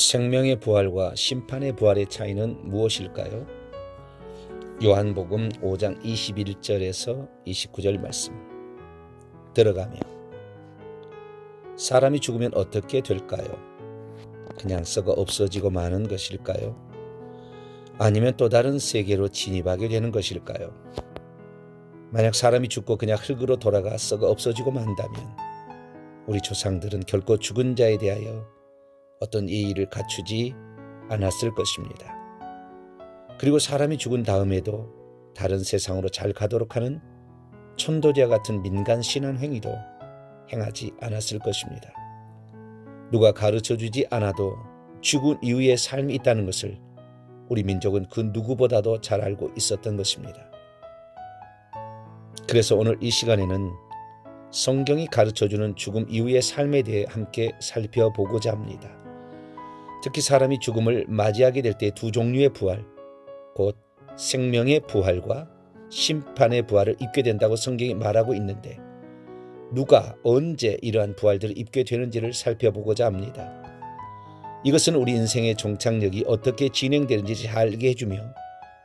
생명의 부활과 심판의 부활의 차이는 무엇일까요? 요한복음 5장 21절에서 29절 말씀 들어가며 사람이 죽으면 어떻게 될까요? 그냥 썩어 없어지고 마는 것일까요? 아니면 또 다른 세계로 진입하게 되는 것일까요? 만약 사람이 죽고 그냥 흙으로 돌아가 썩어 없어지고 만다면 우리 조상들은 결코 죽은 자에 대하여 어떤 예의를 갖추지 않았을 것입니다. 그리고 사람이 죽은 다음에도 다른 세상으로 잘 가도록 하는 천도제와 같은 민간 신앙 행위도 행하지 않았을 것입니다. 누가 가르쳐주지 않아도 죽은 이후의 삶이 있다는 것을 우리 민족은 그 누구보다도 잘 알고 있었던 것입니다. 그래서 오늘 이 시간에는 성경이 가르쳐주는 죽음 이후의 삶에 대해 함께 살펴보고자 합니다. 특히 사람이 죽음을 맞이하게 될 때 두 종류의 부활, 곧 생명의 부활과 심판의 부활을 입게 된다고 성경이 말하고 있는데 누가 언제 이러한 부활들을 입게 되는지를 살펴보고자 합니다. 이것은 우리 인생의 종착역이 어떻게 진행되는지 잘 알게 해주며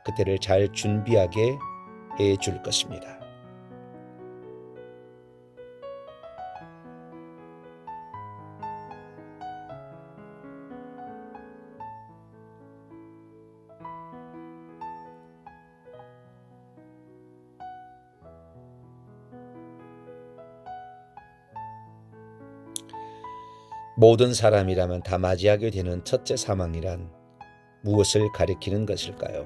그때를 잘 준비하게 해줄 것입니다. 모든 사람이라면 다 맞이하게 되는 첫째 사망이란 무엇을 가리키는 것일까요?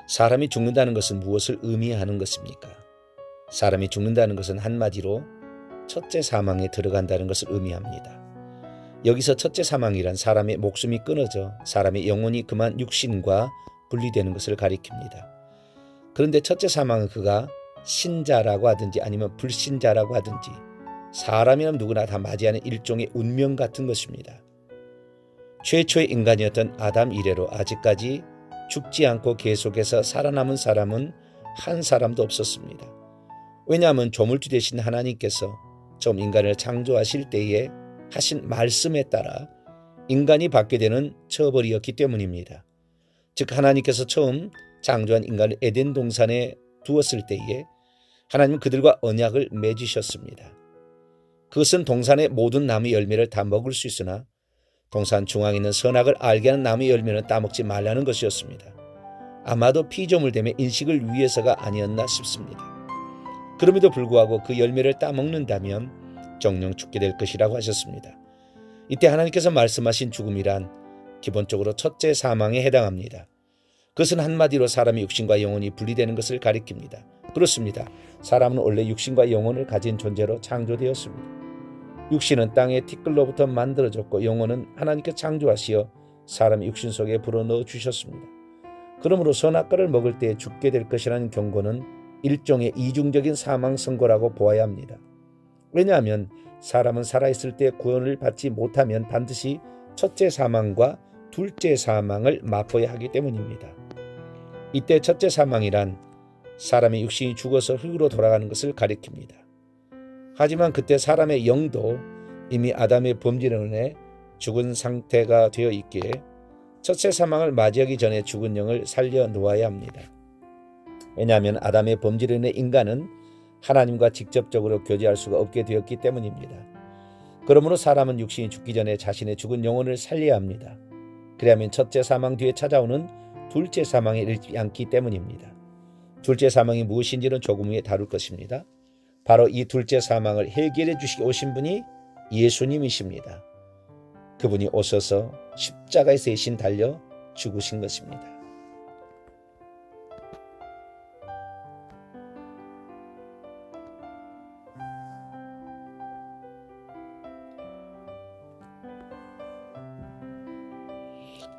사람이 죽는다는 것은 무엇을 의미하는 것입니까? 사람이 죽는다는 것은 한마디로 첫째 사망에 들어간다는 것을 의미합니다. 여기서 첫째 사망이란 사람의 목숨이 끊어져 사람의 영혼이 그만 육신과 분리되는 것을 가리킵니다. 그런데 첫째 사망은 그가 신자라고 하든지 아니면 불신자라고 하든지 사람이라면 누구나 다 맞이하는 일종의 운명 같은 것입니다. 최초의 인간이었던 아담 이래로 아직까지 죽지 않고 계속해서 살아남은 사람은 한 사람도 없었습니다. 왜냐하면 조물주 되신 하나님께서 처음 인간을 창조하실 때에 하신 말씀에 따라 인간이 받게 되는 처벌이었기 때문입니다. 즉 하나님께서 처음 창조한 인간을 에덴 동산에 두었을 때에 하나님은 그들과 언약을 맺으셨습니다. 그것은 동산의 모든 나무 열매를 다 먹을 수 있으나 동산 중앙에 있는 선악을 알게 하는 나무 열매는 따먹지 말라는 것이었습니다. 아마도 피조물됨의 인식을 위해서가 아니었나 싶습니다. 그럼에도 불구하고 그 열매를 따먹는다면 정령 죽게 될 것이라고 하셨습니다. 이때 하나님께서 말씀하신 죽음이란 기본적으로 첫째 사망에 해당합니다. 그것은 한마디로 사람의 육신과 영혼이 분리되는 것을 가리킵니다. 그렇습니다. 사람은 원래 육신과 영혼을 가진 존재로 창조되었습니다. 육신은 땅의 티끌로부터 만들어졌고 영혼은 하나님께 창조하시어 사람의 육신 속에 불어넣어 주셨습니다. 그러므로 선악과를 먹을 때 죽게 될 것이라는 경고는 일종의 이중적인 사망 선고라고 보아야 합니다. 왜냐하면 사람은 살아있을 때 구원을 받지 못하면 반드시 첫째 사망과 둘째 사망을 맛보아야 하기 때문입니다. 이때 첫째 사망이란 사람의 육신이 죽어서 흙으로 돌아가는 것을 가리킵니다. 하지만 그때 사람의 영도 이미 아담의 범죄로 인해 죽은 상태가 되어 있기에 첫째 사망을 맞이하기 전에 죽은 영을 살려 놓아야 합니다. 왜냐하면 아담의 범죄로 인해 인간은 하나님과 직접적으로 교제할 수가 없게 되었기 때문입니다. 그러므로 사람은 육신이 죽기 전에 자신의 죽은 영혼을 살려야 합니다. 그래야만 첫째 사망 뒤에 찾아오는 둘째 사망에 이르지 않기 때문입니다. 둘째 사망이 무엇인지는 조금 후에 다룰 것입니다. 바로 이 둘째 사망을 해결해 주시기 오신 분이 예수님이십니다. 그분이 오셔서 십자가에서 대신 달려 죽으신 것입니다.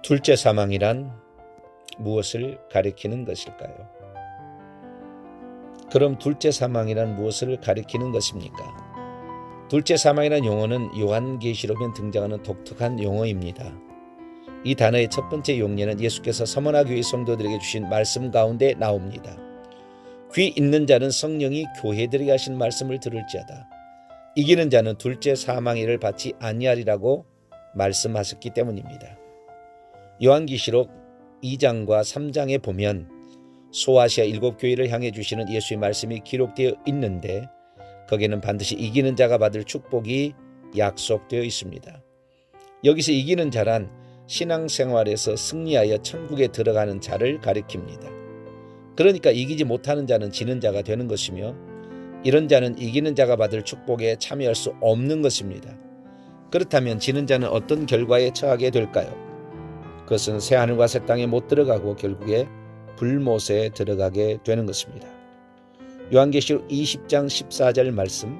둘째 사망이란 무엇을 가리키는 것일까요? 그럼 둘째 사망이란 무엇을 가리키는 것입니까? 둘째 사망이라는 용어는 요한계시록에 등장하는 독특한 용어입니다. 이 단어의 첫 번째 용례는 예수께서 서머나 교회 성도들에게 주신 말씀 가운데 나옵니다. 귀 있는 자는 성령이 교회들에게 하신 말씀을 들을지어다. 이기는 자는 둘째 사망의 일을 받지 아니하리라고 말씀하셨기 때문입니다. 요한계시록 2장과 3장에 보면 소아시아 7교회를 향해 주시는 예수의 말씀이 기록되어 있는데 거기에는 반드시 이기는 자가 받을 축복이 약속되어 있습니다. 여기서 이기는 자란 신앙생활에서 승리하여 천국에 들어가는 자를 가리킵니다. 그러니까 이기지 못하는 자는 지는 자가 되는 것이며 이런 자는 이기는 자가 받을 축복에 참여할 수 없는 것입니다. 그렇다면 지는 자는 어떤 결과에 처하게 될까요? 그것은 새하늘과 새 땅에 못 들어가고 결국에 불못에 들어가게 되는 것입니다. 요한계시록 20장 14절 말씀,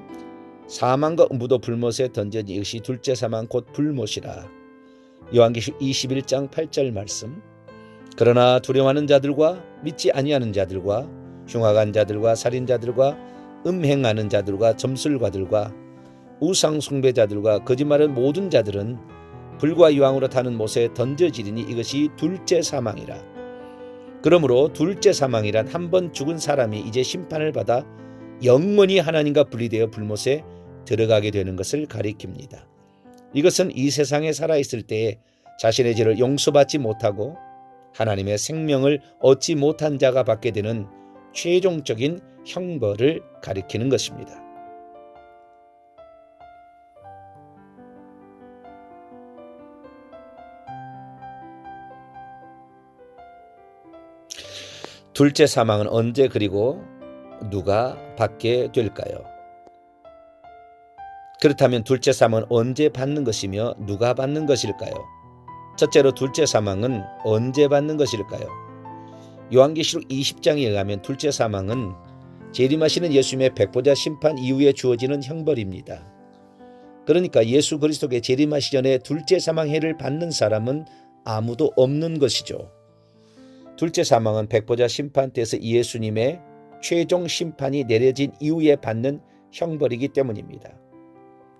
사망과 음부도 불못에 던져진 이것이 둘째 사망 곧 불못이라. 요한계시록 21장 8절 말씀, 그러나 두려워하는 자들과 믿지 아니하는 자들과 흉악한 자들과 살인자들과 음행하는 자들과 점술가들과 우상 숭배자들과 거짓말하는 모든 자들은 불과 유황으로 타는 못에 던져지리니 이것이 둘째 사망이라. 그러므로 둘째 사망이란 한 번 죽은 사람이 이제 심판을 받아 영원히 하나님과 분리되어 불못에 들어가게 되는 것을 가리킵니다. 이것은 이 세상에 살아있을 때에 자신의 죄를 용서받지 못하고 하나님의 생명을 얻지 못한 자가 받게 되는 최종적인 형벌을 가리키는 것입니다. 둘째 사망은 언제 그리고 누가 받게 될까요? 그렇다면 둘째 사망은 언제 받는 것이며 누가 받는 것일까요? 첫째로 둘째 사망은 언제 받는 것일까요? 요한계시록 20장에 의하면 둘째 사망은 재림하시는 예수님의 백보자 심판 이후에 주어지는 형벌입니다. 그러니까 예수 그리스도께 재림하시 전에 둘째 사망해를 받는 사람은 아무도 없는 것이죠. 둘째 사망은 백보자 심판 때에서 예수님의 최종 심판이 내려진 이후에 받는 형벌이기 때문입니다.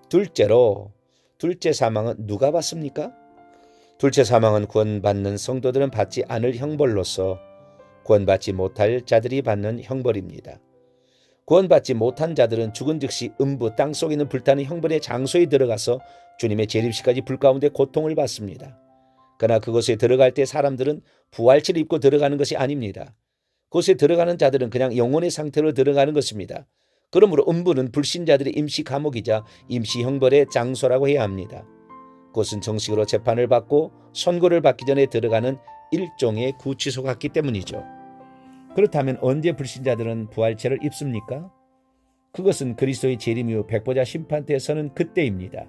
둘째로 둘째 사망은 누가 받습니까? 둘째 사망은 구원받는 성도들은 받지 않을 형벌로서 구원받지 못할 자들이 받는 형벌입니다. 구원받지 못한 자들은 죽은 즉시 음부 땅속에 있는 불타는 형벌의 장소에 들어가서 주님의 재림시까지 불 가운데 고통을 받습니다. 그러나 그곳에 들어갈 때 사람들은 부활체를 입고 들어가는 것이 아닙니다. 그곳에 들어가는 자들은 그냥 영혼의 상태로 들어가는 것입니다. 그러므로 음부는 불신자들의 임시 감옥이자 임시 형벌의 장소라고 해야 합니다. 그것은 정식으로 재판을 받고 선고를 받기 전에 들어가는 일종의 구치소 같기 때문이죠. 그렇다면 언제 불신자들은 부활체를 입습니까? 그것은 그리스도의 재림 이후 백보자 심판 때에 서는 그때입니다.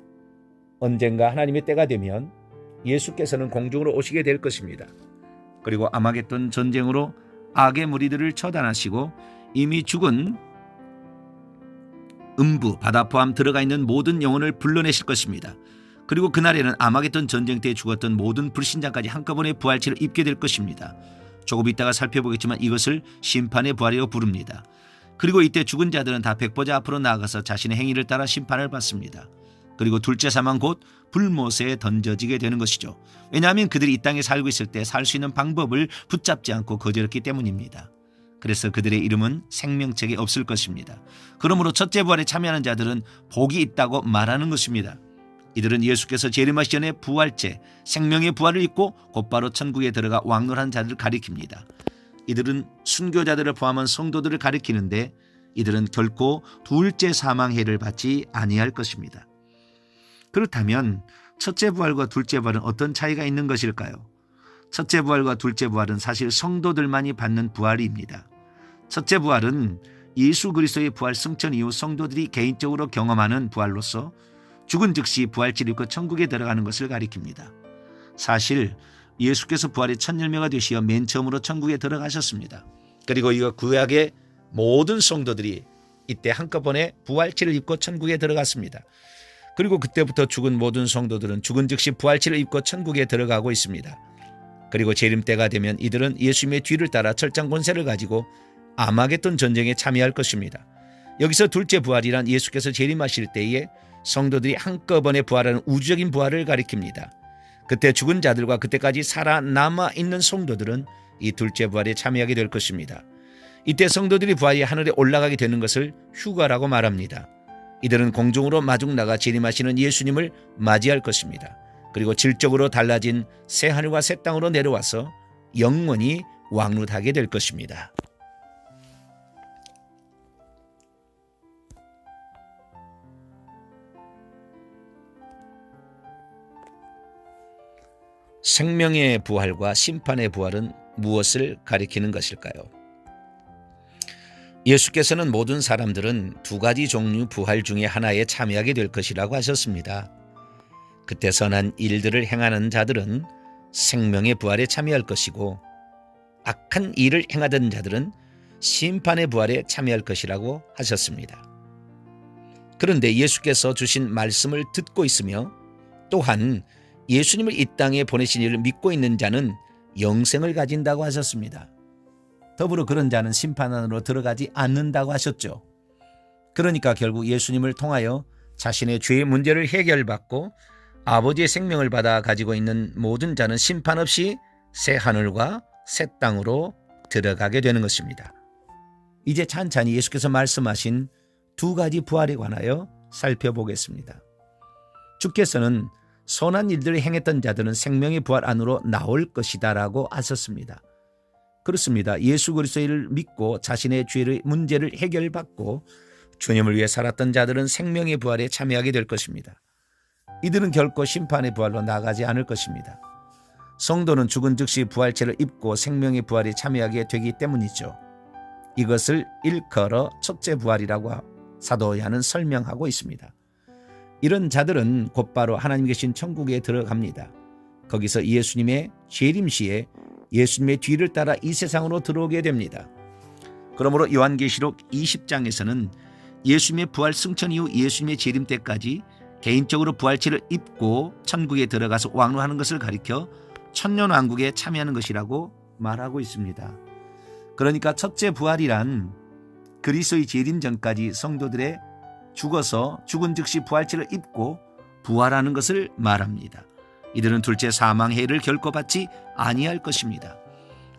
언젠가 하나님의 때가 되면 예수께서는 공중으로 오시게 될 것입니다. 그리고 아마겟돈 전쟁으로 악의 무리들을 처단하시고 이미 죽은 음부, 바다 포함 들어가 있는 모든 영혼을 불러내실 것입니다. 그리고 그날에는 아마겟돈 전쟁 때 죽었던 모든 불신자까지 한꺼번에 부활체를 입게 될 것입니다. 조금 있다가 살펴보겠지만 이것을 심판의 부활이라고 부릅니다. 그리고 이때 죽은 자들은 다 백보자 앞으로 나아가서 자신의 행위를 따라 심판을 받습니다. 그리고 둘째 사망 곧 불못에 던져지게 되는 것이죠. 왜냐하면 그들이 이 땅에 살고 있을 때 살 수 있는 방법을 붙잡지 않고 거절했기 때문입니다. 그래서 그들의 이름은 생명책에 없을 것입니다. 그러므로 첫째 부활에 참여하는 자들은 복이 있다고 말하는 것입니다. 이들은 예수께서 재림하시 전에 부활체, 생명의 부활을 입고 곧바로 천국에 들어가 왕노하는 자들을 가리킵니다. 이들은 순교자들을 포함한 성도들을 가리키는데 이들은 결코 둘째 사망해를 받지 아니할 것입니다. 그렇다면 첫째 부활과 둘째 부활은 어떤 차이가 있는 것일까요? 첫째 부활과 둘째 부활은 사실 성도들만이 받는 부활입니다. 첫째 부활은 예수 그리스도의 부활 승천 이후 성도들이 개인적으로 경험하는 부활로서 죽은 즉시 부활체를 입고 천국에 들어가는 것을 가리킵니다. 사실 예수께서 부활의 첫 열매가 되시어 맨 처음으로 천국에 들어가셨습니다. 그리고 이거 구약의 모든 성도들이 이때 한꺼번에 부활체를 입고 천국에 들어갔습니다. 그리고 그때부터 죽은 모든 성도들은 죽은 즉시 부활체를 입고 천국에 들어가고 있습니다. 그리고 재림 때가 되면 이들은 예수님의 뒤를 따라 철장 권세를 가지고 아마겟돈 전쟁에 참여할 것입니다. 여기서 둘째 부활이란 예수께서 재림하실 때에 성도들이 한꺼번에 부활하는 우주적인 부활을 가리킵니다. 그때 죽은 자들과 그때까지 살아남아 있는 성도들은 이 둘째 부활에 참여하게 될 것입니다. 이때 성도들이 부활이 하늘에 올라가게 되는 것을 휴가라고 말합니다. 이들은 공중으로 마중 나가 재림하시는 예수님을 맞이할 것입니다. 그리고 질적으로 달라진 새 하늘과 새 땅으로 내려와서 영원히 왕노하게 될 것입니다. 생명의 부활과 심판의 부활은 무엇을 가리키는 것일까요? 예수께서는 모든 사람들은 두 가지 종류 부활 중에 하나에 참여하게 될 것이라고 하셨습니다. 그때 선한 일들을 행하는 자들은 생명의 부활에 참여할 것이고 악한 일을 행하던 자들은 심판의 부활에 참여할 것이라고 하셨습니다. 그런데 예수께서 주신 말씀을 듣고 있으며 또한 예수님을 이 땅에 보내신 이를 믿고 있는 자는 영생을 가진다고 하셨습니다. 더불어 그런 자는 심판 안으로 들어가지 않는다고 하셨죠. 그러니까 결국 예수님을 통하여 자신의 죄의 문제를 해결받고 아버지의 생명을 받아 가지고 있는 모든 자는 심판 없이 새 하늘과 새 땅으로 들어가게 되는 것입니다. 이제 찬찬히 예수께서 말씀하신 두 가지 부활에 관하여 살펴보겠습니다. 주께서는 선한 일들을 행했던 자들은 생명의 부활 안으로 나올 것이다 라고 하셨습니다. 그렇습니다. 예수 그리스도를 믿고 자신의 죄의 문제를 해결받고 주님을 위해 살았던 자들은 생명의 부활에 참여하게 될 것입니다. 이들은 결코 심판의 부활로 나가지 않을 것입니다. 성도는 죽은 즉시 부활체를 입고 생명의 부활에 참여하게 되기 때문이죠. 이것을 일컬어 첫째 부활이라고 사도 요한은 설명하고 있습니다. 이런 자들은 곧바로 하나님 계신 천국에 들어갑니다. 거기서 예수님의 재림시에 예수님의 뒤를 따라 이 세상으로 들어오게 됩니다. 그러므로 요한계시록 20장에서는 예수님의 부활 승천 이후 예수님의 재림 때까지 개인적으로 부활체를 입고 천국에 들어가서 왕노하는 것을 가리켜 천년왕국에 참여하는 것이라고 말하고 있습니다. 그러니까 첫째 부활이란 그리스도의 재림 전까지 성도들의 죽어서 죽은 즉시 부활체를 입고 부활하는 것을 말합니다. 이들은 둘째 사망해를 결코 받지 아니할 것입니다.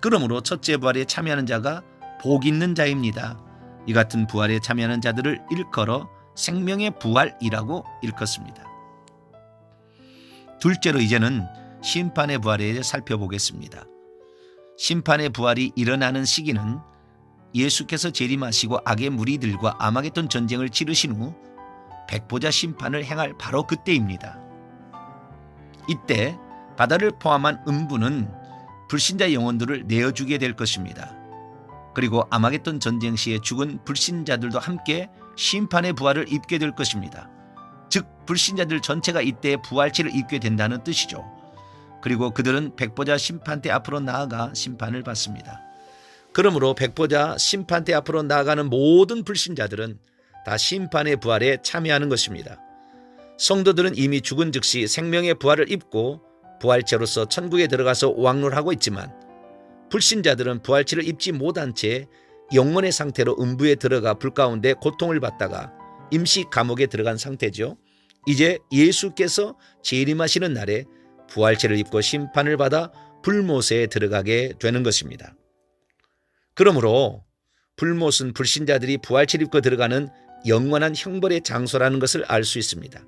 그러므로 첫째 부활에 참여하는 자가 복 있는 자입니다. 이 같은 부활에 참여하는 자들을 일컬어 생명의 부활이라고 일컫습니다. 둘째로 이제는 심판의 부활에 대해 살펴보겠습니다. 심판의 부활이 일어나는 시기는 예수께서 재림하시고 악의 무리들과 아마겟돈 전쟁을 치르신 후 백보자 심판을 행할 바로 그때입니다. 이때 바다를 포함한 음부는 불신자 영혼들을 내어주게 될 것입니다. 그리고 아마겟돈 전쟁 시에 죽은 불신자들도 함께 심판의 부활을 입게 될 것입니다. 즉 불신자들 전체가 이때 부활체를 입게 된다는 뜻이죠. 그리고 그들은 백보자 심판대 앞으로 나아가 심판을 받습니다. 그러므로 백보자 심판대 앞으로 나아가는 모든 불신자들은 다 심판의 부활에 참여하는 것입니다. 성도들은 이미 죽은 즉시 생명의 부활을 입고 부활체로서 천국에 들어가서 왕노를 하고 있지만 불신자들은 부활체를 입지 못한 채 영혼의 상태로 음부에 들어가 불 가운데 고통을 받다가 임시 감옥에 들어간 상태죠. 이제 예수께서 재림하시는 날에 부활체를 입고 심판을 받아 불못에 들어가게 되는 것입니다. 그러므로 불못은 불신자들이 부활체를 입고 들어가는 영원한 형벌의 장소라는 것을 알 수 있습니다.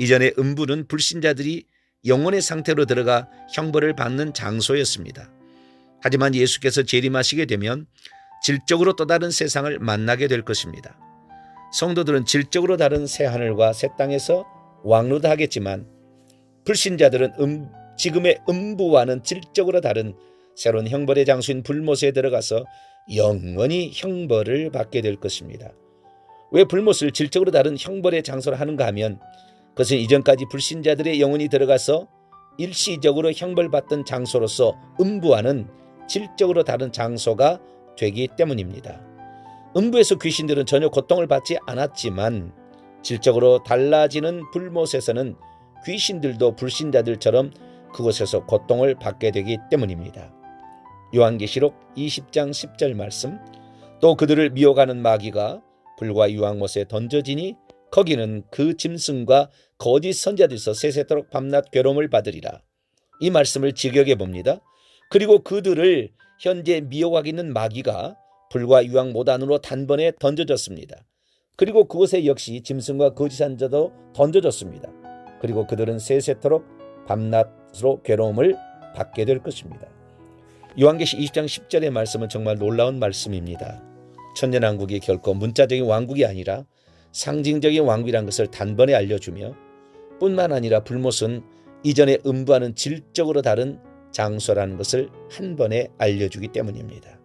이전에 음부는 불신자들이 영혼의 상태로 들어가 형벌을 받는 장소였습니다. 하지만 예수께서 재림하시게 되면 질적으로 또 다른 세상을 만나게 될 것입니다. 성도들은 질적으로 다른 새 하늘과 새 땅에서 왕노도 하겠지만 불신자들은 지금의 음부와는 질적으로 다른 새로운 형벌의 장소인 불못에 들어가서 영원히 형벌을 받게 될 것입니다. 왜 불못을 질적으로 다른 형벌의 장소로 하는가 하면 그것은 이전까지 불신자들의 영혼이 들어가서 일시적으로 형벌받던 장소로서 음부와는 질적으로 다른 장소가 되기 때문입니다. 음부에서 귀신들은 전혀 고통을 받지 않았지만 질적으로 달라지는 불못에서는 귀신들도 불신자들처럼 그곳에서 고통을 받게 되기 때문입니다. 요한계시록 20장 10절 말씀, 또 그들을 미혹하는 마귀가 불과 유황못에 던져지니 거기는 그 짐승과 거짓 선자들에서 세세토록 밤낮 괴로움을 받으리라. 이 말씀을 직역해 봅니다. 그리고 그들을 현재 미혹하고 있는 마귀가 불과 유황못 안으로 단번에 던져졌습니다. 그리고 그곳에 역시 짐승과 거짓 선자도 던져졌습니다. 그리고 그들은 세세토록 밤낮으로 괴로움을 받게 될 것입니다. 요한계시 20장 10절의 말씀은 정말 놀라운 말씀입니다. 천년왕국이 결코 문자적인 왕국이 아니라 상징적인 왕국이라는 것을 단번에 알려주며 뿐만 아니라 불못은 이전에 음부와는 질적으로 다른 장소라는 것을 한 번에 알려주기 때문입니다.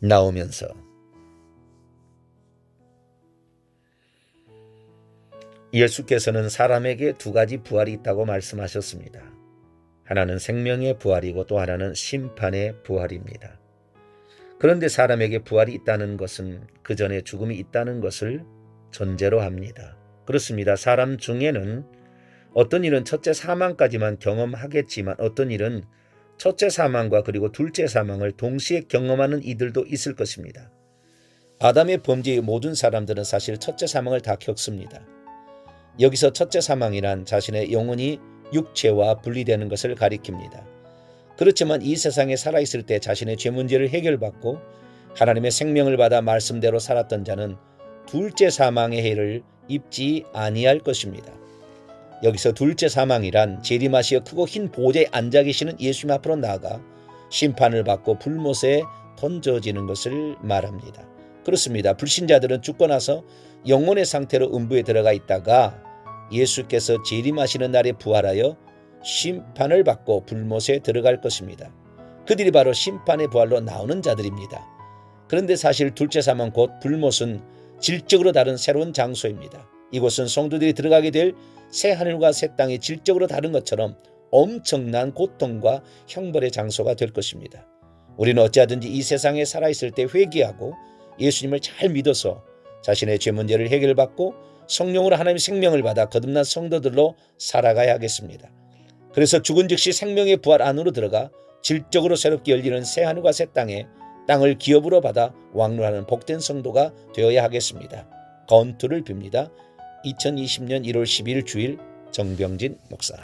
나오면서 예수께서는 사람에게 두 가지 부활이 있다고 말씀하셨습니다. 하나는 생명의 부활이고 또 하나는 심판의 부활입니다. 그런데 사람에게 부활이 있다는 것은 그 전에 죽음이 있다는 것을 전제로 합니다. 그렇습니다. 사람 중에는 어떤 일은 첫째 사망까지만 경험하겠지만 어떤 일은 첫째 사망과 그리고 둘째 사망을 동시에 경험하는 이들도 있을 것입니다. 아담의 범죄의 모든 사람들은 사실 첫째 사망을 다 겪습니다. 여기서 첫째 사망이란 자신의 영혼이 육체와 분리되는 것을 가리킵니다. 그렇지만 이 세상에 살아있을 때 자신의 죄 문제를 해결받고 하나님의 생명을 받아 말씀대로 살았던 자는 둘째 사망의 해를 입지 아니할 것입니다. 여기서 둘째 사망이란 재림하시어 크고 흰 보좌에 앉아 계시는 예수님 앞으로 나아가 심판을 받고 불못에 던져지는 것을 말합니다. 그렇습니다. 불신자들은 죽고 나서 영혼의 상태로 음부에 들어가 있다가 예수께서 재림하시는 날에 부활하여 심판을 받고 불못에 들어갈 것입니다. 그들이 바로 심판의 부활로 나오는 자들입니다. 그런데 사실 둘째 사망 곧 불못은 질적으로 다른 새로운 장소입니다. 이곳은 성도들이 들어가게 될 새 하늘과 새 땅이 질적으로 다른 것처럼 엄청난 고통과 형벌의 장소가 될 것입니다. 우리는 어찌하든지 이 세상에 살아있을 때 회개하고 예수님을 잘 믿어서 자신의 죄 문제를 해결받고 성령으로 하나님의 생명을 받아 거듭난 성도들로 살아가야 하겠습니다. 그래서 죽은 즉시 생명의 부활 안으로 들어가 질적으로 새롭게 열리는 새 하늘과 새 땅을 기업으로 받아 왕노하는 복된 성도가 되어야 하겠습니다. 건투를 빕니다. 2020년 1월 12일 주일 정병진 목사.